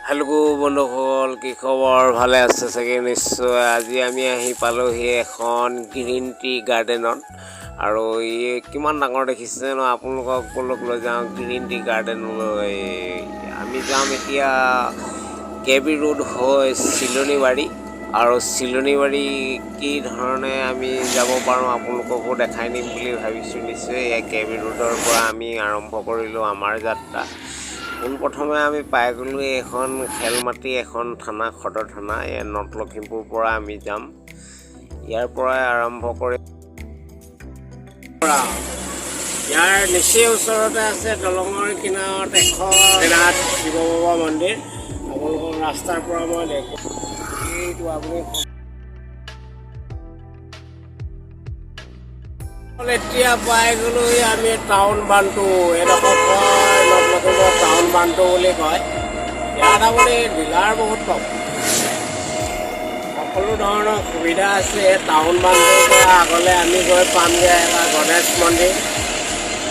Hello' বন্ধুসকল, কি খবৰ? ভালে আছে চাগে নিশ্চয়। আজি আমি আহি পালোহি এখন গ্ৰীণ টি গাৰ্ডেনত। আৰু কিমান ডাঙৰ দেখিছে ন? আপোনালোকক সকলোক লৈ যাওঁ গ্ৰীণ টি গাৰ্ডেনলৈ। আমি যাম এতিয়া KB ৰোড হৈ চিলনিবাৰী। আৰু চিলনিবাৰী কি ধৰণে আমি যাব পাৰোঁ আপোনালোককো দেখাই নিম বুলি ভাবিছোঁ। নিশ্চয় এই KB ৰোডৰ পৰা আমি আৰম্ভ কৰিলোঁ আমাৰ যাত্ৰা। পোনপ্ৰথমে আমি পাই গ'লোঁ এখন খেলমাটি, এখন থানা, সদৰ থানা। এই নৰ্থ লখিমপুৰ পৰা আমি যাম। ইয়াৰ পৰাই আৰম্ভ কৰি ইয়াৰ নিচেই ওচৰতে আছে দলঙৰ কিনাৰত এখন শিৱ বাবা মন্দিৰ। আপোনালোকৰ ৰাস্তাৰ পৰা মই দেখোঁ এইটো আপুনি এতিয়া পাই গ'লো আমি টাউন বান্ধটো। এডোখৰ কয় নৰ্থ লখিমপুৰ টাউন বান্ধটো বুলি কয়। ইয়াত আপুনি ডিলাৰ বহুত পাব, সকলো ধৰণৰ সুবিধা আছে। টাউন বান্ধটোৰ পৰা আগলৈ আমি গৈ পামগৈ এটা গণেশ মন্দিৰ।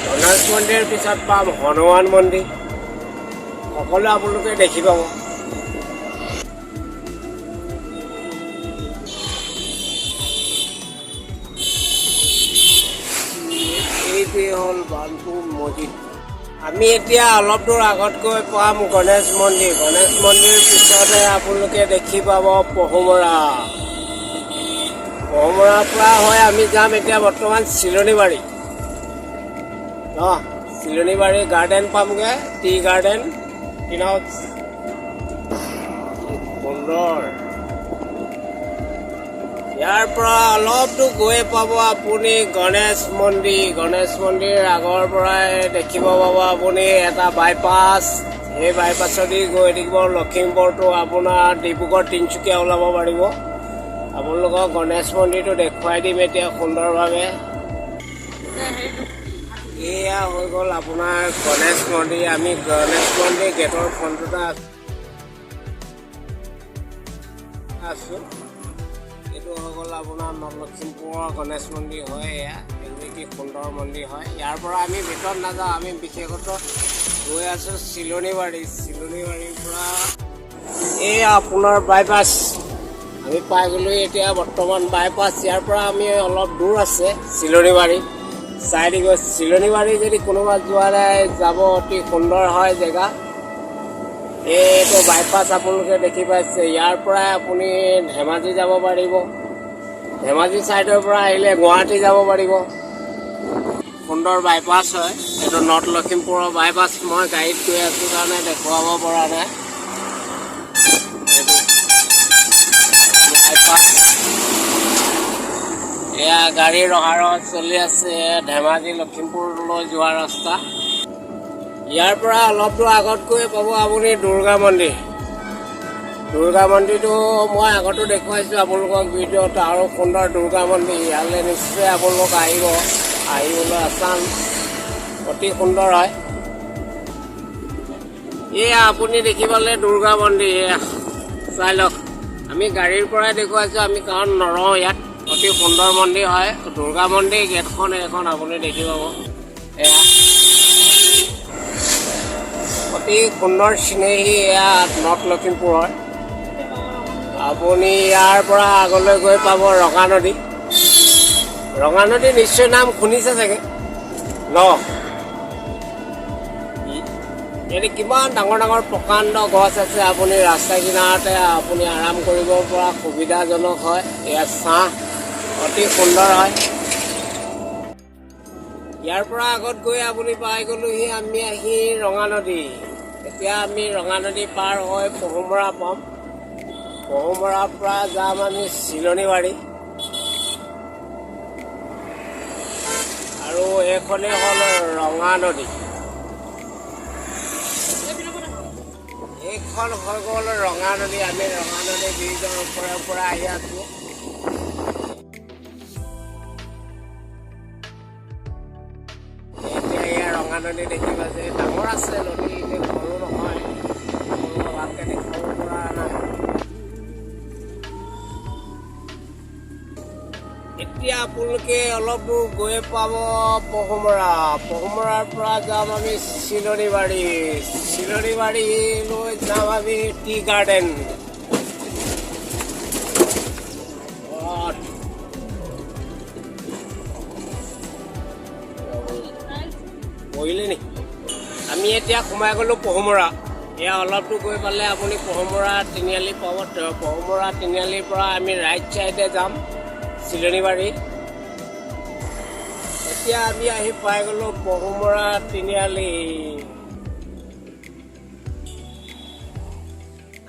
গণেশ মন্দিৰৰ পিছত পাম হনুমান মন্দিৰ। সকলো আপোনালোকে দেখি পাব। এইটোৱে হ'ল বান্ধপুৰ মছজিদ। আমি এতিয়া অলপ দূৰ আগত গৈ পাম গণেশ মন্দিৰ। গণেশ মন্দিৰৰ পিছতে আপোনালোকে দেখি পাব পহুমৰা। পহুমৰাৰ পৰা হৈ আমি যাম এতিয়া বৰ্তমান চিলনিবাৰী। চিলনিবাৰী গাৰ্ডেন পামগৈ, টি গাৰ্ডেন। সুন্দৰ। ইয়াৰ পৰা অলপ দূৰ গৈ পাব আপুনি গণেশ মন্দিৰ। গণেশ মন্দিৰ আগৰ পৰাই দেখিব পাব আপুনি এটা বাইপাছ। সেই বাইপাছেদি গৈ থাকিব লখিমপুৰটো আপোনাৰ ডিব্ৰুগড়, তিনিচুকীয়া ওলাব পাৰিব। আপোনালোকক গণেশ মন্দিৰটো দেখুৱাই দিম এতিয়া সুন্দৰভাৱে। এয়া হৈ গ'ল আপোনাৰ গণেশ মন্দিৰ। আমি গণেশ মন্দিৰ গেটৰ ফ্ৰণ্টতে আছোঁ। এইটো হৈ গ'ল আপোনাৰ নৰ্থ লখিমপুৰৰ গণেশ মন্দিৰ হয়। এয়া কি সুন্দৰ মন্দিৰ হয়। ইয়াৰ পৰা আমি ভিতৰত নাযাওঁ, আমি বিশেষত গৈ আছোঁ চিলনিবাৰী। চিলনিবাৰীৰ পৰা এয়া আপোনাৰ বাইপাছ। আমি পাই গ'লোঁ এতিয়া বৰ্তমান বাইপাছ। ইয়াৰ পৰা আমি অলপ দূৰ আছে চিলনিবাৰী। চাই দি গৈ চিলনিবাৰী যদি কোনোবা যোৱা নাই যাব, অতি সুন্দৰ হয় জেগা। এইটো বাইপাছ আপোনালোকে দেখি পাইছে। ইয়াৰ পৰাই আপুনি ধেমাজি যাব পাৰিব। ধেমাজি ছাইডৰ পৰা আহিলে গুৱাহাটী যাব পাৰিব। সুন্দৰ বাইপাছ হয় এইটো নৰ্থ লখিমপুৰৰ বাইপাছ। মই গাড়ীত গৈ আছোঁ কাৰণে দেখুৱাব পৰা নাই। বাইপাছ এয়া গাড়ীৰ অহা যোৱা চলি আছে। ধেমাজি লখিমপুৰলৈ যোৱা ৰাস্তা। ইয়াৰ পৰা অলপ দূৰ আগত গৈ পাব আপুনি দুৰ্গা মন্দিৰ। দুৰ্গা মন্দিৰটো মই আগতো দেখুৱাইছোঁ আপোনালোকক ভিডিঅ'ত। আৰু সুন্দৰ দুৰ্গা মন্দিৰ। ইয়ালৈ নিশ্চয় আপোনালোক আহিবলৈ আচান, অতি সুন্দৰ হয়। এয়া আপুনি দেখি পালে দুৰ্গা মন্দিৰ। এয়া চাই লওক। আমি গাড়ীৰ পৰাই দেখুৱাইছোঁ, আমি কাৰণ নৰওঁ ইয়াত। অতি সুন্দৰ মন্দিৰ হয় দুৰ্গা মন্দিৰ। গেটখন এইখন আপুনি দেখি পাব। এয়া অতি সুন্দৰ চিনেৰী। এয়া নৰ্থ লখিমপুৰৰ। আপুনি ইয়াৰ পৰা আগলৈ গৈ পাব ৰঙা নদী। ৰঙা নদী নিশ্চয় নাম শুনিছে চাগে ন? ইয়াতে কিমান ডাঙৰ ডাঙৰ প্ৰকাণ্ড গছ আছে। আপুনি ৰাস্তা কিনাৰতে আপুনি আৰাম কৰিব পৰা সুবিধাজনক হয়। ইয়াৰ ছাঁ অতি সুন্দৰ হয়। ইয়াৰ পৰা আগত গৈ আপুনি পাই গ'লোহি আমি আহি ৰঙা নদী। এতিয়া আমি ৰঙা নদী পাৰ হৈ পহুমৰা পাম। পহুমৰাৰ পৰা যাম আমি চিলনিবাৰী। আৰু এইখনেই হ'ল ৰঙা নদী। এইখন হৈ গ'ল ৰঙা নদী। আমি ৰঙা নদী ব্ৰিজৰ ওপৰৰ পৰা আহি আছোঁ। এতিয়া এয়া ৰঙা নদী দেখি পাইছে। ডাঙৰ আছে নদী, ইমান সৰু নহয়। ভালকৈ দেখাব পৰা নাই। এতিয়া আপোনালোকে অলপ দূৰ গৈ পাব পহুমৰা। পহুমৰাৰ পৰা যাম আমি চিলনিবাৰী। চিলনিবাৰীলৈ যাম আমি টি গাৰ্ডেন বহিলে নি আমি এতিয়া সোমাই গ'লোঁ পহুমৰা এয়া অলপ দূৰ গৈ পালে আপুনি পহুমৰা তিনিআলি পাব পহুমৰা তিনিআলিৰ পৰা আমি ৰাইট চাইডে যাম চিলনিবাৰী এতিয়া আমি আহি পাই গ'লোঁ পহুমৰা তিনিআলি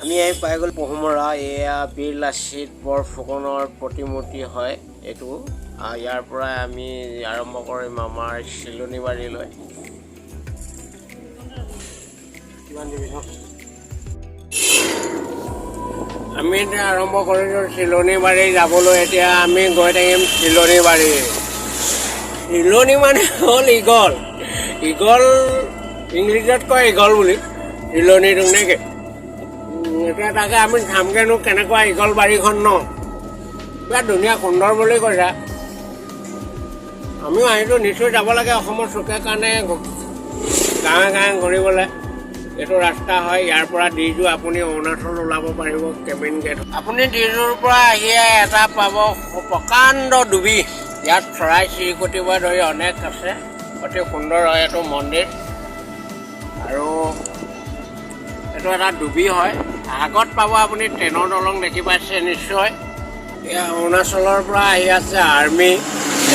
আমি আহি পাই গ'লোঁ পহুমৰা এয়া বীৰ লাচিত বৰফুকনৰ প্ৰতিমূৰ্তি হয় এইটো ইয়াৰ পৰা আমি আৰম্ভ কৰিম আমাৰ চিলনিবাৰীলৈ আমি এতিয়া আৰম্ভ কৰিছোঁ চিলনিবাৰী যাবলৈ এতিয়া আমি গৈ থাকিম চিলনিবাৰী চিলনি মানে হ'ল ইগল ইগল ইংলিছত কয় ইগল বুলি চিলনিটো নেকি এতিয়া তাকে আমি চামগৈনো কেনেকুৱা ইগল বাৰীখন ন বিৰাট ধুনীয়া সুন্দৰ বুলি কৈছা আমিও আহিছোঁ নিশ্চয় যাব লাগে অসমৰ চুকে কাৰণে গাঁৱে গাঁৱে ঘূৰিবলৈ এইটো ৰাস্তা হয় ইয়াৰ পৰা ডিজু আপুনি অৰুণাচল ওলাব পাৰিব কেবিন গেট আপুনি ডিজুৰ পৰা আহিয়ে এটা পাব প্ৰকাণ্ড ডুবি ইয়াত চৰাই চিৰিকটিৰ পৰা ধৰি অনেক আছে অতি সুন্দৰ হয় এইটো মন্দিৰ আৰু এইটো এটা ডুবি হয় আগত পাব আপুনি ট্ৰেইনৰ দলং দেখি পাইছে নিশ্চয় এয়া অৰুণাচলৰ পৰা আহি আছে আৰ্মি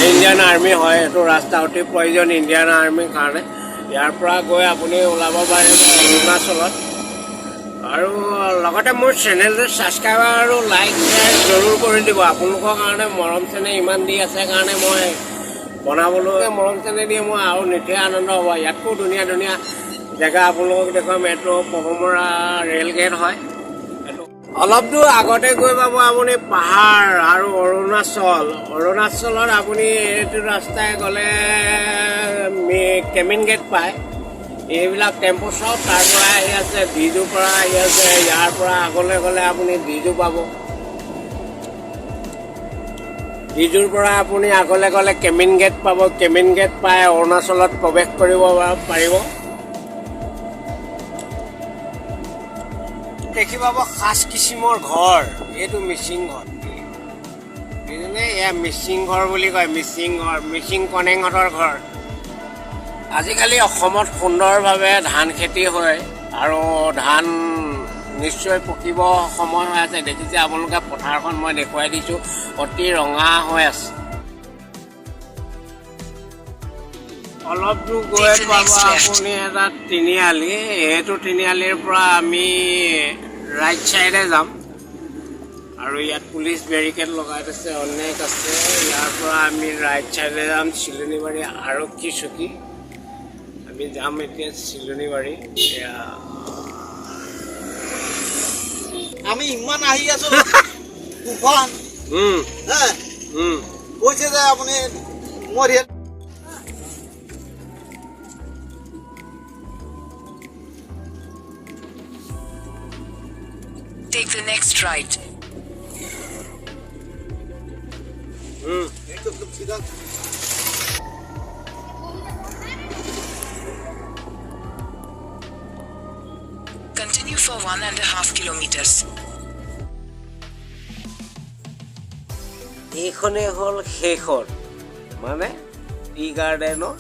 ইণ্ডিয়ান আৰ্মি হয় এইটো ৰাস্তা অতি প্ৰয়োজন ইণ্ডিয়ান আৰ্মিৰ কাৰণে ইয়াৰ পৰা গৈ আপুনি ওলাব পাৰিব অৰুণাচলত আৰু লগতে মোৰ চেনেলটো ছাবস্ক্ৰাইবাৰ আৰু লাইক শ্বেয়াৰ জৰুৰ কৰি দিব আপোনালোকৰ কাৰণে মৰম চেনেহ ইমান দি আছে কাৰণে মই বনাবলৈ মৰম চেনেহ দিয়ে মই আৰু নিশ্চয় আনন্দ হ'ব ইয়াতকৈ ধুনীয়া ধুনীয়া জেগা আপোনালোকক দেখুৱাম এইটো পহুমৰা ৰেল গেট হয় এইটো অলপ দূৰ আগতে গৈ পাব আপুনি পাহাৰ আৰু অৰুণাচলত আপুনি এইটো ৰাস্তাই গ'লে কেবিন গেট পায় এইবিলাক টেম্পু চব তাৰ পৰা আহি আছে ডিজুৰ পৰা আহি আছে ইয়াৰ পৰা আগলৈ গ'লে আপুনি ডিজু পাব ডিজুৰ পৰা আপুনি আগলৈ গ'লে কেবিন গেট পাব কেবিন গেট পাই অৰুণাচলত প্ৰৱেশ কৰিব পাৰিব দেখি পাব সাজ কিচিমৰ ঘৰ এইটো মিচিং ঘৰ বুজিলে এয়া মিচিং ঘৰ বুলি কয় মিচিং ঘৰ মিচিং কনেংহঁতৰ ঘৰ আজিকালি অসমত সুন্দৰভাৱে ধান খেতি হয় আৰু ধান নিশ্চয় পকিব সময় হৈ আছে দেখিছে আপোনালোকে পথাৰখন মই দেখুৱাই দিছোঁ অতি ৰঙা হৈ আছে অলপ দূৰ গৈ পাব আপুনি এটা তিনিআলি এইটো তিনিআলিৰ পৰা আমি ৰাইট চাইডে যাম আৰু ইয়াত পুলিচ বেৰিকেড লগাই থৈছে অনেক আছে ইয়াৰ পৰা আমি ৰাইট চাইডে যাম চিলনিবাৰী আৰক্ষী চকী আমি যাম এতিয়া চিলনিবাৰী আমি ইমান আহি আছো তুফান কৈছে যে আপুনি মৰি Take the next right. Continue for 1.5 kilometers. এইখনে হ'ল শেষৰ মানে টি গাৰ্ডেনৰ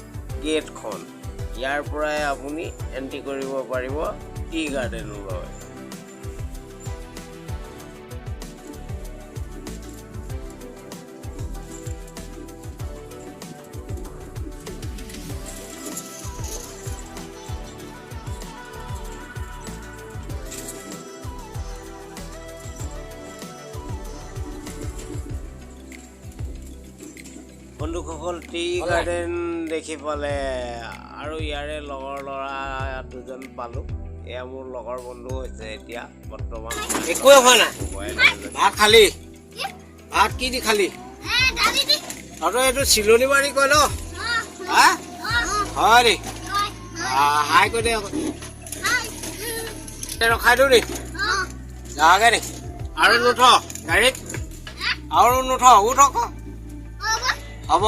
গেটখন ইয়াৰ পৰাই আপুনি এণ্ট্ৰি কৰিব পাৰিব টি গাৰ্ডেনলৈ বন্ধুসকল টি গাৰ্ডেন দেখি পালে আৰু ইয়াৰে লগৰ ল'ৰা দুজন পালোঁ এয়া মোৰ লগৰ বন্ধু হৈছে এতিয়া বৰ্তমান একোৱে হোৱা নাই ভাত খালি ভাত কি দি খালি তহঁতৰ এইটো চিলনিবাৰী কয় ন হয় নি হাই কৈ দে ৰখাই দিওঁ নি যাগে নি আৰু নুঠ গাড়ীত আৰু নুঠ উঠ হ'ব